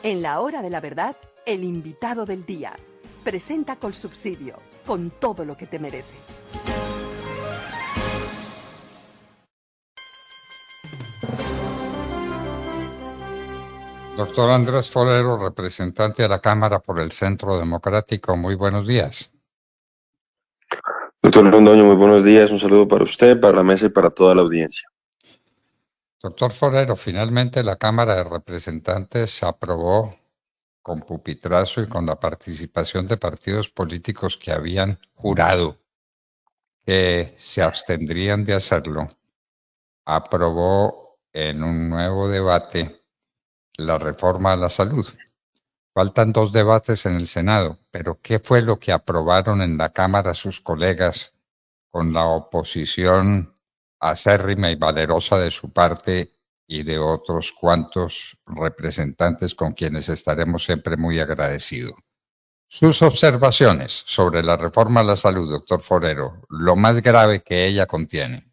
En la hora de la verdad, el invitado del día. Presenta Colsubsidio, con todo lo que te mereces. Doctor Andrés Forero, representante de la Cámara por el Centro Democrático, muy buenos días. Doctor Londoño, muy buenos días. Un saludo para usted, para la mesa y para toda la audiencia. Doctor Forero, finalmente la Cámara de Representantes aprobó con pupitrazo y con la participación de partidos políticos que habían jurado que se abstendrían de hacerlo, aprobó en un nuevo debate la reforma a la salud. Faltan 2 debates en el Senado, pero ¿qué fue lo que aprobaron en la Cámara sus colegas con la oposición acérrima y valerosa de su parte y de otros cuantos representantes con quienes estaremos siempre muy agradecidos? Sus observaciones sobre la reforma a la salud, doctor Forero, lo más grave que ella contiene.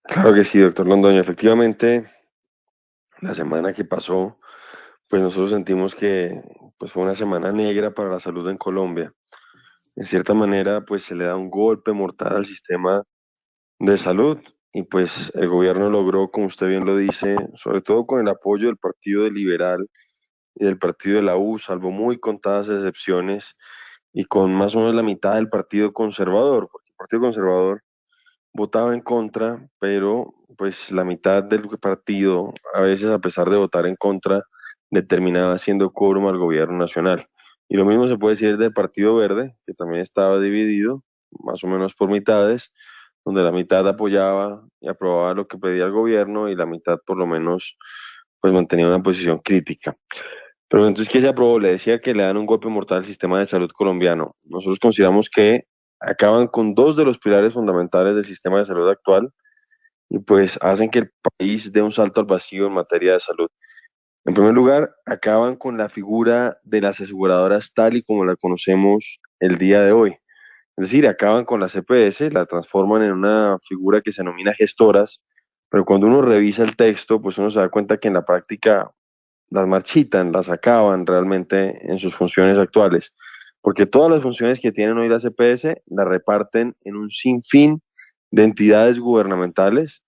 Claro que sí, doctor Londoño. Efectivamente, la semana que pasó, pues nosotros sentimos que pues fue una semana negra para la salud en Colombia. En cierta manera, pues se le da un golpe mortal al sistema de salud y pues el gobierno logró, como usted bien lo dice, sobre todo con el apoyo del Partido Liberal y del Partido de la U, salvo muy contadas excepciones, y con más o menos la mitad del Partido Conservador, porque el Partido Conservador votaba en contra, pero pues la mitad del partido, a veces a pesar de votar en contra, determinaba haciendo quórum al gobierno nacional. Y lo mismo se puede decir del Partido Verde, que también estaba dividido, más o menos por mitades, donde la mitad apoyaba y aprobaba lo que pedía el gobierno y la mitad por lo menos pues mantenía una posición crítica. Pero entonces, ¿qué se aprobó? Le decía que le dan un golpe mortal al sistema de salud colombiano. Nosotros consideramos que acaban con 2 de los pilares fundamentales del sistema de salud actual y pues hacen que el país dé un salto al vacío en materia de salud. En primer lugar, acaban con la figura de las aseguradoras tal y como la conocemos el día de hoy. Es decir, acaban con las EPS, la transforman en una figura que se denomina gestoras, pero cuando uno revisa el texto, pues uno se da cuenta que en la práctica las marchitan, las acaban realmente en sus funciones actuales, porque todas las funciones que tienen hoy las EPS las reparten en un sinfín de entidades gubernamentales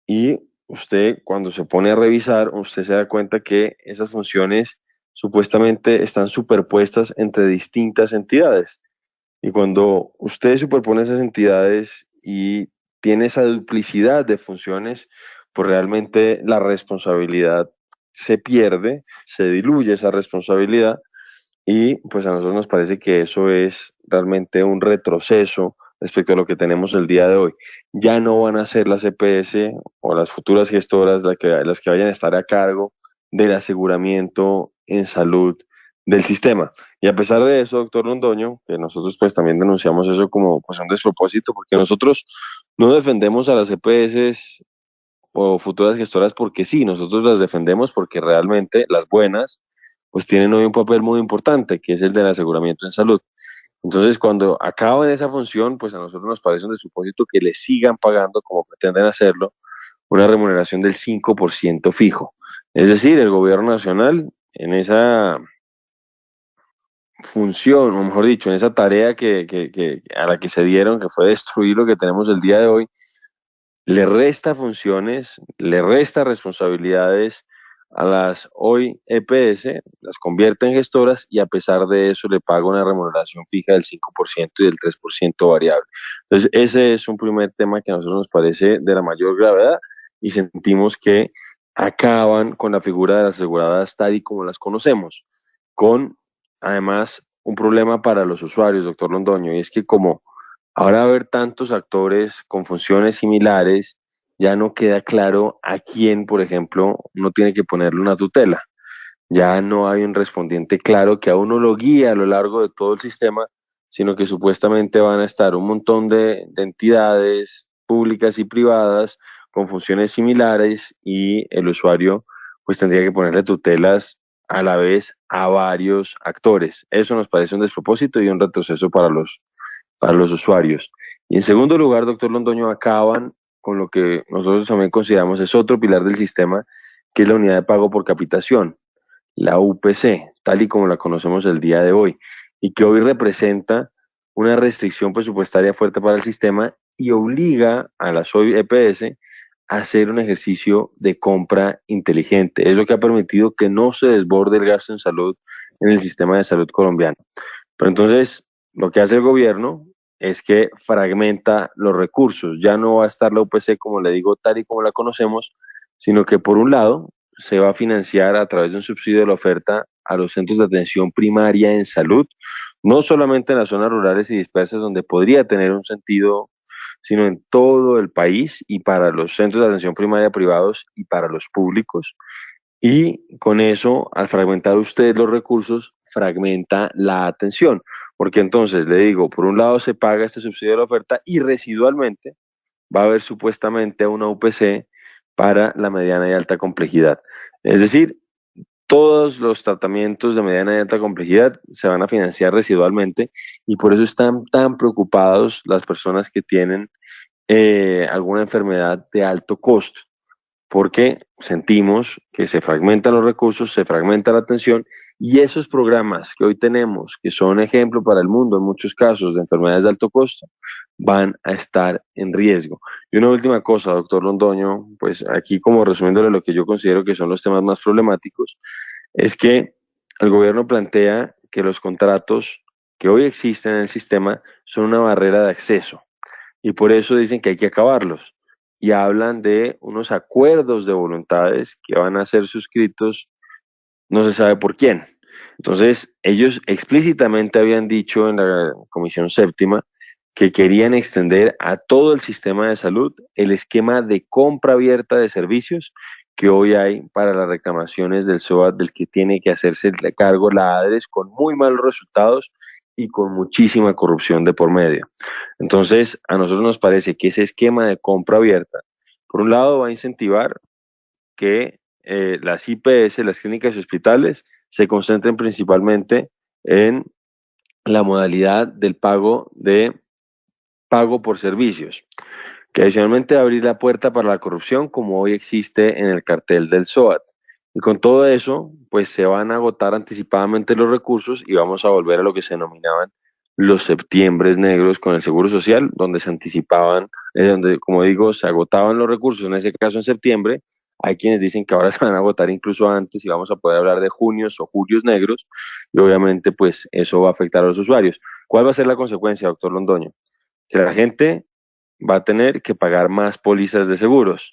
y usted cuando se pone a revisar, usted se da cuenta que esas funciones supuestamente están superpuestas entre distintas entidades. Y cuando usted superpone esas entidades y tiene esa duplicidad de funciones, pues realmente la responsabilidad se pierde, se diluye esa responsabilidad y pues a nosotros nos parece que eso es realmente un retroceso respecto a lo que tenemos el día de hoy. Ya no van a ser las EPS o las futuras gestoras las que vayan a estar a cargo del aseguramiento en salud del sistema. Y a pesar de eso, doctor Londoño, que nosotros pues también denunciamos eso como pues un despropósito, porque nosotros no defendemos a las EPS o futuras gestoras porque sí, nosotros las defendemos porque realmente las buenas pues tienen hoy un papel muy importante, que es el del aseguramiento en salud. Entonces, cuando acaban esa función, pues a nosotros nos parece un despropósito que le sigan pagando, como pretenden hacerlo, una remuneración del 5% fijo. Es decir, el gobierno nacional en esa función, o mejor dicho, en esa tarea a la que se dieron, que fue destruir lo que tenemos el día de hoy, le resta funciones, le resta responsabilidades a las hoy EPS, las convierte en gestoras y a pesar de eso le paga una remuneración fija del 5% y del 3% variable. Entonces, ese es un primer tema que a nosotros nos parece de la mayor gravedad y sentimos que acaban con la figura de las aseguradoras tal y como las conocemos, con además un problema para los usuarios, doctor Londoño, y es que como ahora va a haber tantos actores con funciones similares, ya no queda claro a quién, por ejemplo, uno tiene que ponerle una tutela. Ya no hay un respondiente claro que a uno lo guíe a lo largo de todo el sistema, sino que supuestamente van a estar un montón de entidades públicas y privadas con funciones similares y el usuario pues tendría que ponerle tutelas a la vez a varios actores. Eso nos parece un despropósito y un retroceso para los usuarios. Y en segundo lugar, doctor Londoño, acaban con lo que nosotros también consideramos es otro pilar del sistema, que es la unidad de pago por capitación. la UPC, tal y como la conocemos el día de hoy, y que hoy representa una restricción presupuestaria fuerte para el sistema y obliga a las EPS a hacer un ejercicio de compra inteligente. Es lo que ha permitido que no se desborde el gasto en salud en el sistema de salud colombiano. Pero entonces, lo que hace el gobierno es que fragmenta los recursos. Ya no va a estar la UPC, como le digo, tal y como la conocemos, sino que por un lado se va a financiar a través de un subsidio de la oferta a los centros de atención primaria en salud, no solamente en las zonas rurales y dispersas donde podría tener un sentido, sino en todo el país y para los centros de atención primaria privados y para los públicos. Y con eso, al fragmentar usted los recursos, fragmenta la atención. Porque entonces, le digo, por un lado se paga este subsidio de la oferta y residualmente va a haber supuestamente una UPC para la mediana y alta complejidad. Es decir, todos los tratamientos de mediana y alta complejidad se van a financiar residualmente y por eso están tan preocupados las personas que tienen alguna enfermedad de alto costo, porque sentimos que se fragmentan los recursos, se fragmenta la atención y esos programas que hoy tenemos, que son ejemplo para el mundo en muchos casos de enfermedades de alto costo, van a estar en riesgo. Y una última cosa, doctor Londoño, pues aquí como resumiéndole lo que yo considero que son los temas más problemáticos, es que el gobierno plantea que los contratos que hoy existen en el sistema son una barrera de acceso y por eso dicen que hay que acabarlos. Y hablan de unos acuerdos de voluntades que van a ser suscritos, no se sabe por quién. Entonces, ellos explícitamente habían dicho en la Comisión Séptima que querían extender a todo el sistema de salud el esquema de compra abierta de servicios que hoy hay para las reclamaciones del SOAT, del que tiene que hacerse el cargo la ADRES con muy malos resultados y con muchísima corrupción de por medio. Entonces, a nosotros nos parece que ese esquema de compra abierta, por un lado, va a incentivar que las IPS, las clínicas y hospitales, se concentren principalmente en la modalidad del pago por servicios, que adicionalmente va a abrir la puerta para la corrupción como hoy existe en el cartel del SOAT. Y con todo eso, pues se van a agotar anticipadamente los recursos y vamos a volver a lo que se denominaban los septiembres negros con el Seguro Social, donde se anticipaban, donde, como digo, se agotaban los recursos, en ese caso en septiembre. Hay quienes dicen que ahora se van a agotar incluso antes y vamos a poder hablar de junios o julios negros y obviamente pues eso va a afectar a los usuarios. ¿Cuál va a ser la consecuencia, doctor Londoño? Que la gente va a tener que pagar más pólizas de seguros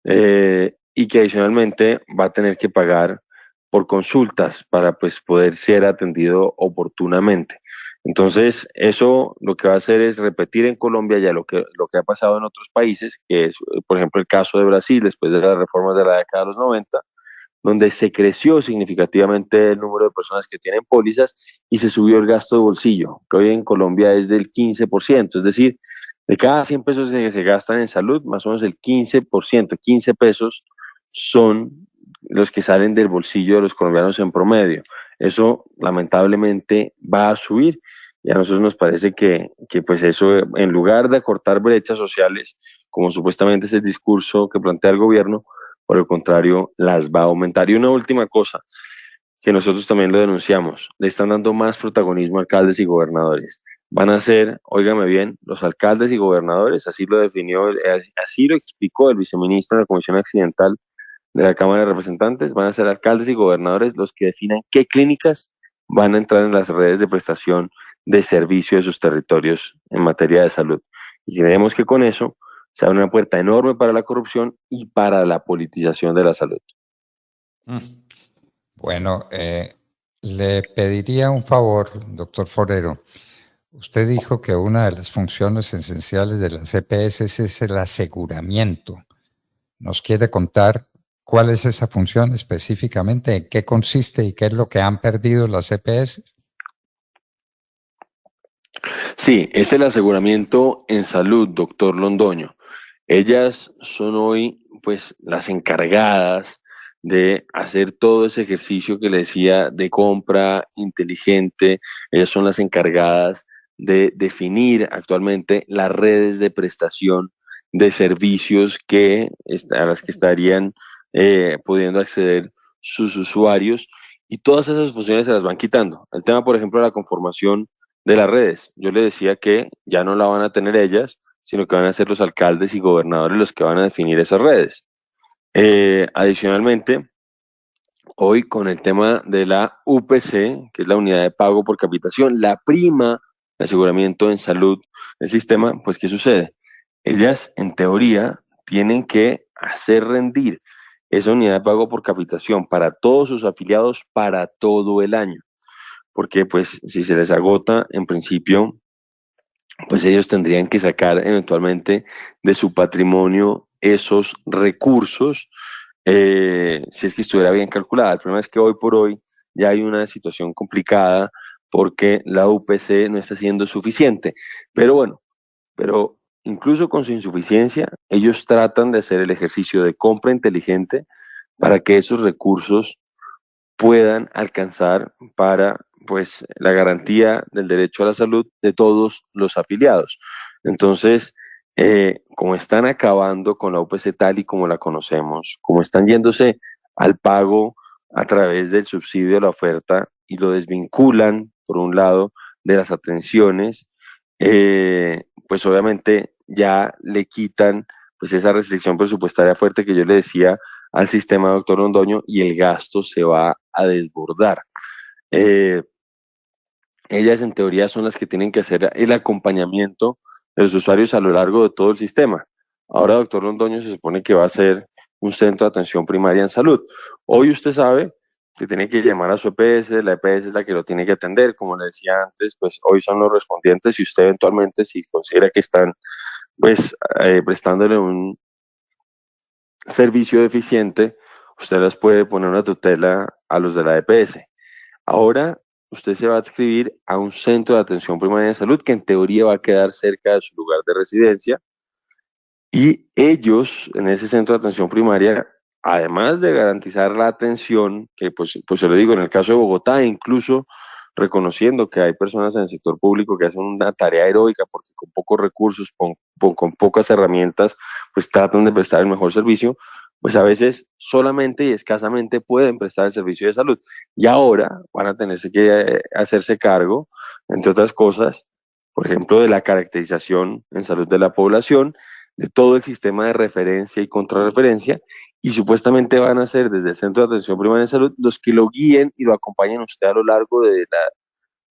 y que adicionalmente va a tener que pagar por consultas para pues poder ser atendido oportunamente. Entonces, eso lo que va a hacer es repetir en Colombia ya lo que ha pasado en otros países, que es, por ejemplo, el caso de Brasil después de las reformas de la década de los 90, donde se creció significativamente el número de personas que tienen pólizas y se subió el gasto de bolsillo, que hoy en Colombia es del 15%, es decir, de cada 100 pesos que se gastan en salud, más o menos el 15%, 15 pesos son los que salen del bolsillo de los colombianos en promedio. Eso lamentablemente va a subir y a nosotros nos parece que pues eso, en lugar de acortar brechas sociales, como supuestamente es el discurso que plantea el gobierno, por el contrario, las va a aumentar. Y una última cosa, que nosotros también lo denunciamos, le están dando más protagonismo a alcaldes y gobernadores. Van a ser, óigame bien, los alcaldes y gobernadores, así lo definió, así lo explicó el viceministro de la Comisión Accidental de la Cámara de Representantes, van a ser alcaldes y gobernadores los que definan qué clínicas van a entrar en las redes de prestación de servicio de sus territorios en materia de salud. Y creemos que con eso se abre una puerta enorme para la corrupción y para la politización de la salud. Bueno, le pediría un favor, doctor Forero. Usted dijo que una de las funciones esenciales de las EPS es el aseguramiento. ¿Nos quiere contar cuál es esa función específicamente, en qué consiste y qué es lo que han perdido las EPS? Sí, es el aseguramiento en salud, doctor Londoño. Ellas son hoy, pues, las encargadas de hacer todo ese ejercicio que le decía de compra inteligente. Ellas son las encargadas de definir actualmente las redes de prestación de servicios a las que estarían pudiendo acceder sus usuarios, y todas esas funciones se las van quitando. El tema, por ejemplo, de la conformación de las redes. Yo le decía que ya no la van a tener ellas, sino que van a ser los alcaldes y gobernadores los que van a definir esas redes. Adicionalmente, hoy con el tema de la UPC, que es la unidad de pago por capitación, la prima de aseguramiento en salud del sistema, pues ¿qué sucede? Ellas, en teoría, tienen que hacer rendir esa unidad de pago por capitación para todos sus afiliados para todo el año, porque pues si se les agota, en principio, pues ellos tendrían que sacar eventualmente de su patrimonio esos recursos, si es que estuviera bien calculada. El problema es que hoy por hoy ya hay una situación complicada porque la UPC no está siendo suficiente. Pero bueno, pero incluso con su insuficiencia, ellos tratan de hacer el ejercicio de compra inteligente para que esos recursos puedan alcanzar para pues la garantía del derecho a la salud de todos los afiliados. Entonces, como están acabando con la UPC tal y como la conocemos, como están yéndose al pago a través del subsidio de la oferta y lo desvinculan, por un lado, de las atenciones, pues obviamente ya le quitan pues esa restricción presupuestaria fuerte que yo le decía al sistema, doctor Londoño, y el gasto se va a desbordar. Eh, Ellas en teoría son las que tienen que hacer el acompañamiento de los usuarios a lo largo de todo el sistema. Ahora, doctor Londoño, se supone que va a ser un centro de atención primaria en salud. Hoy usted sabe que tiene que llamar a su EPS, la EPS es la que lo tiene que atender, como le decía antes, pues hoy son los respondientes y usted eventualmente, si considera que están pues prestándole un servicio deficiente, usted las puede poner una tutela a los de la EPS. Ahora usted se va a adscribir a un centro de atención primaria de salud que en teoría va a quedar cerca de su lugar de residencia y ellos en ese centro de atención primaria, además de garantizar la atención, que pues se lo digo, en el caso de Bogotá, incluso reconociendo que hay personas en el sector público que hacen una tarea heroica porque con pocos recursos, con pocas herramientas, pues tratan de prestar el mejor servicio, pues a veces solamente y escasamente pueden prestar el servicio de salud. Y ahora van a tenerse que hacerse cargo, entre otras cosas, por ejemplo, de la caracterización en salud de la población, de todo el sistema de referencia y contrarreferencia, y supuestamente van a ser desde el Centro de Atención Primaria de Salud los que lo guíen y lo acompañen a usted a lo largo de la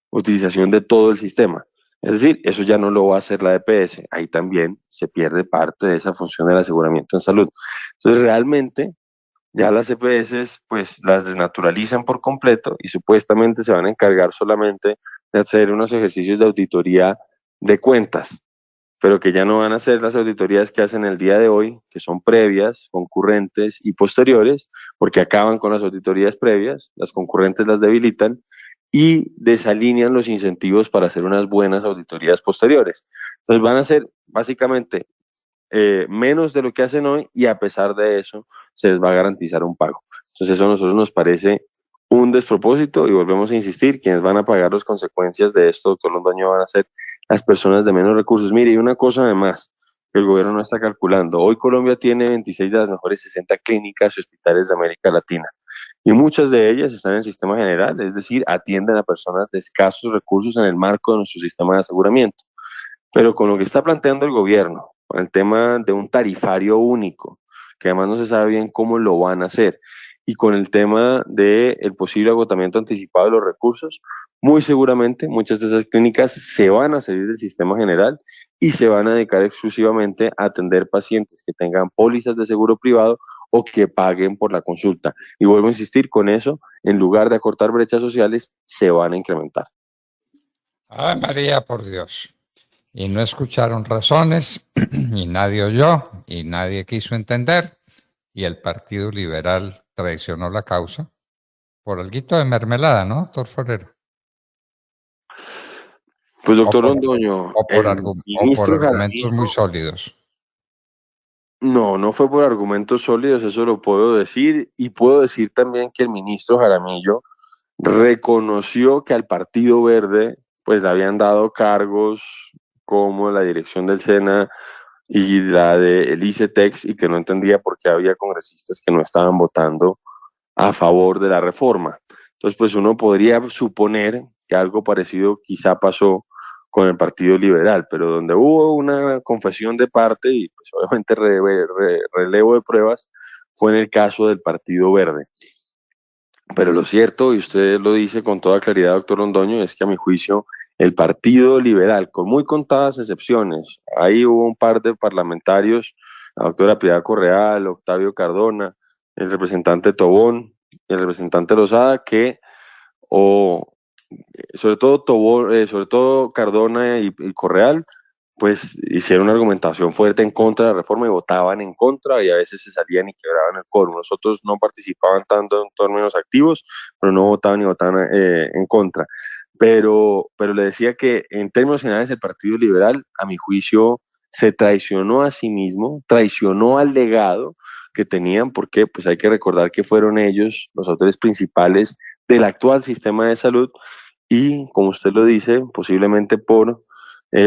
utilización de todo el sistema. Es decir, eso ya no lo va a hacer la EPS, ahí también se pierde parte de esa función del aseguramiento en salud. Entonces, realmente, ya las EPS pues las desnaturalizan por completo y supuestamente se van a encargar solamente de hacer unos ejercicios de auditoría de cuentas, pero que ya no van a ser las auditorías que hacen el día de hoy, que son previas, concurrentes y posteriores, porque acaban con las auditorías previas, las concurrentes las debilitan y desalinean los incentivos para hacer unas buenas auditorías posteriores. Entonces van a ser básicamente menos de lo que hacen hoy y a pesar de eso se les va a garantizar un pago. Entonces eso a nosotros nos parece un despropósito y volvemos a insistir, quienes van a pagar las consecuencias de esto, doctor Londoño, van a ser las personas de menos recursos. Mire, y una cosa además que el gobierno no está calculando. Hoy Colombia tiene 26 de las mejores 60 clínicas y hospitales de América Latina y muchas de ellas están en el sistema general, es decir, atienden a personas de escasos recursos en el marco de nuestro sistema de aseguramiento. Pero con lo que está planteando el gobierno, con el tema de un tarifario único, que además no se sabe bien cómo lo van a hacer, y con el tema del posible agotamiento anticipado de los recursos, muy seguramente muchas de esas clínicas se van a salir del sistema general y se van a dedicar exclusivamente a atender pacientes que tengan pólizas de seguro privado o que paguen por la consulta. Y vuelvo a insistir, con eso, en lugar de acortar brechas sociales, se van a incrementar. Ay, María, por Dios. Y no escucharon razones, y nadie oyó, y nadie quiso entender, y el Partido Liberal traicionó la causa por alguito de mermelada, ¿no, doctor Forero? Pues doctor por, Londoño, el o por ministro argumentos muy Jaramillo, sólidos. no, no fue por argumentos sólidos, eso lo puedo decir, y puedo decir también que el ministro Jaramillo reconoció que al Partido Verde pues le habían dado cargos como la dirección del SENA y la del ICETEX y que no entendía por qué había congresistas que no estaban votando a favor de la reforma. Entonces, pues uno podría suponer que algo parecido quizá pasó con el Partido Liberal, pero donde hubo una confesión de parte y pues obviamente relevo de pruebas fue en el caso del Partido Verde. Pero lo cierto, y usted lo dice con toda claridad, doctor Londoño, es que a mi juicio el Partido Liberal, con muy contadas excepciones, ahí hubo un par de parlamentarios, la doctora Piedad Correal, Octavio Cardona, el representante Tobón, el representante Lozada, que, o sobre todo Tobón, sobre todo Cardona y Correal, pues hicieron una argumentación fuerte en contra de la reforma y votaban en contra y a veces se salían y quebraban el quórum. Nosotros no participaban tanto en términos activos, pero no votaban ni votaban en contra. Pero le decía que en términos generales el Partido Liberal, a mi juicio, se traicionó a sí mismo, traicionó al legado que tenían, porque pues hay que recordar que fueron ellos los autores principales del actual sistema de salud y, como usted lo dice, posiblemente por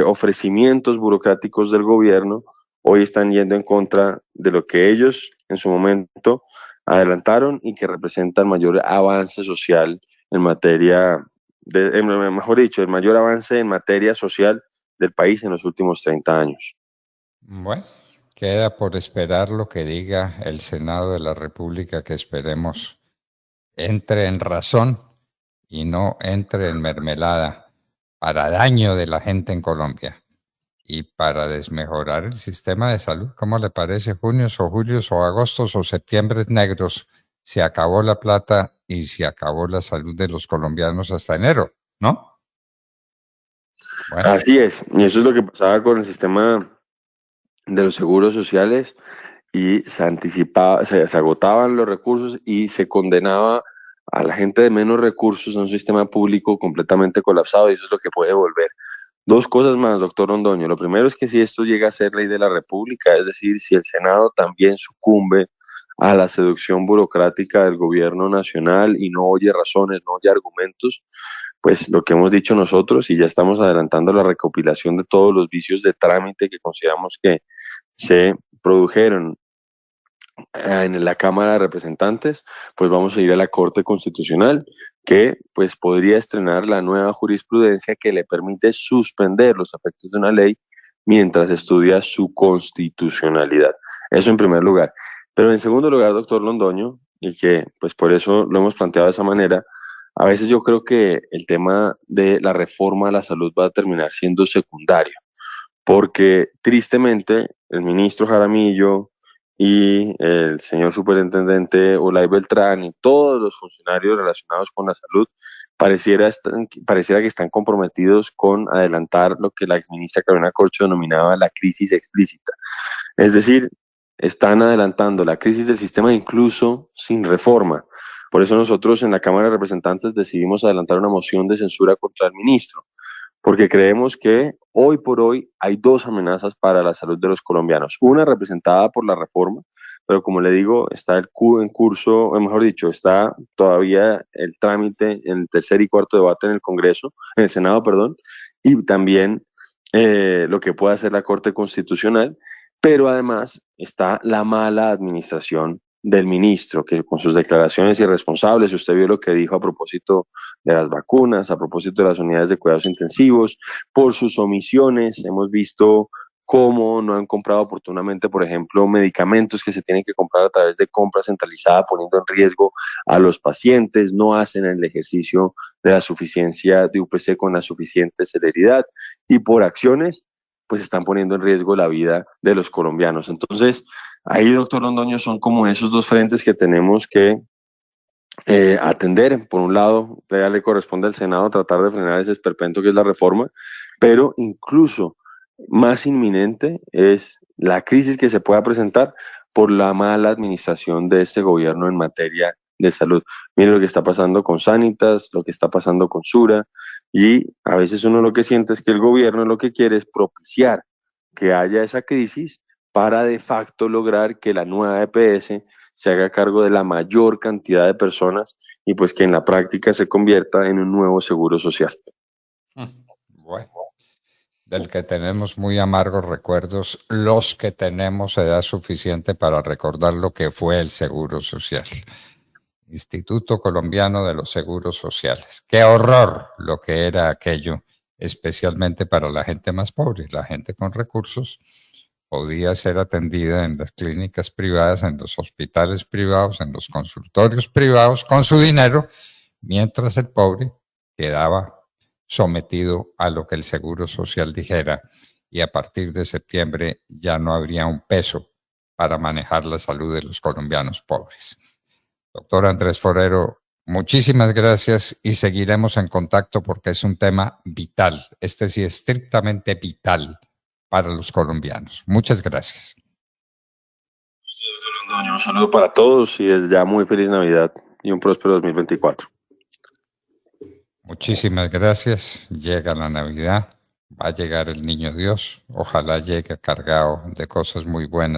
ofrecimientos burocráticos del gobierno, hoy están yendo en contra de lo que ellos en su momento adelantaron y que representan mayor avance social en materia, mejor dicho, el mayor avance en materia social del país en los últimos 30 años. Bueno, queda por esperar lo que diga el Senado de la República, que esperemos entre en razón y no entre en mermelada para daño de la gente en Colombia y para desmejorar el sistema de salud. ¿Cómo le parece? Junios o julios o agostos o septiembres negros. Se acabó la plata y se acabó la salud de los colombianos hasta enero, ¿no? Bueno, Así es, y eso es lo que pasaba con el sistema de los seguros sociales y se anticipaba, se agotaban los recursos y se condenaba a la gente de menos recursos a un sistema público completamente colapsado y eso es lo que puede volver. Dos cosas más, doctor Londoño. Lo primero es que si esto llega a ser ley de la República, es decir, si el Senado también sucumbe a la seducción burocrática del gobierno nacional y no oye razones, no oye argumentos, pues lo que hemos dicho nosotros y ya estamos adelantando la recopilación de todos los vicios de trámite que consideramos que se produjeron en la Cámara de Representantes, pues vamos a ir a la Corte Constitucional, que pues podría estrenar la nueva jurisprudencia que le permite suspender los efectos de una ley mientras estudia su constitucionalidad. Eso en primer lugar. Pero en segundo lugar, doctor Londoño, y que pues por eso lo hemos planteado de esa manera, a veces yo creo que el tema de la reforma a la salud va a terminar siendo secundario porque tristemente el ministro Jaramillo y el señor superintendente Olay Beltrán y todos los funcionarios relacionados con la salud pareciera que están comprometidos con adelantar lo que la exministra Carolina Corcho denominaba la crisis explícita. Es decir, están adelantando la crisis del sistema incluso sin reforma. Por eso nosotros en la Cámara de Representantes decidimos adelantar una moción de censura contra el ministro porque creemos que hoy por hoy hay dos amenazas para la salud de los colombianos. Una representada por la reforma, pero como le digo, está en curso, o mejor dicho, está todavía el trámite en el tercer y cuarto debate en el Congreso, en el Senado, perdón, y también lo que puede hacer la Corte Constitucional, pero además está la mala administración del ministro, que con sus declaraciones irresponsables, usted vio lo que dijo a propósito de las vacunas, a propósito de las unidades de cuidados intensivos, por sus omisiones, hemos visto cómo no han comprado oportunamente, por ejemplo, medicamentos que se tienen que comprar a través de compra centralizada, poniendo en riesgo a los pacientes, no hacen el ejercicio de la suficiencia de UPC con la suficiente celeridad y por acciones, pues están poniendo en riesgo la vida de los colombianos. Entonces, ahí, doctor Londoño, son como esos dos frentes que tenemos que atender. Por un lado, ya le corresponde al Senado tratar de frenar ese esperpento que es la reforma, pero incluso más inminente es la crisis que se pueda presentar por la mala administración de este gobierno en materia de salud. Mire lo que está pasando con Sanitas, lo que está pasando con Sura, y a veces uno lo que siente es que el gobierno lo que quiere es propiciar que haya esa crisis para de facto lograr que la nueva EPS se haga cargo de la mayor cantidad de personas y pues que en la práctica se convierta en un nuevo seguro social. bueno, del que tenemos muy amargos recuerdos, los que tenemos edad suficiente para recordar lo que fue el Seguro Social. Instituto Colombiano de los Seguros Sociales. ¡Qué horror lo que era aquello! Especialmente para la gente más pobre. La gente con recursos podía ser atendida en las clínicas privadas, en los hospitales privados, en los consultorios privados con su dinero, mientras el pobre quedaba sometido a lo que el Seguro Social dijera, y a partir de septiembre ya no habría un peso para manejar la salud de los colombianos pobres. Doctor Andrés Forero, muchísimas gracias y seguiremos en contacto porque es un tema vital, este sí estrictamente vital para los colombianos. Muchas gracias. Un saludo para todos y desde ya muy feliz Navidad y un próspero 2024. Muchísimas gracias. Llega la Navidad, va a llegar el Niño Dios. Ojalá llegue cargado de cosas muy buenas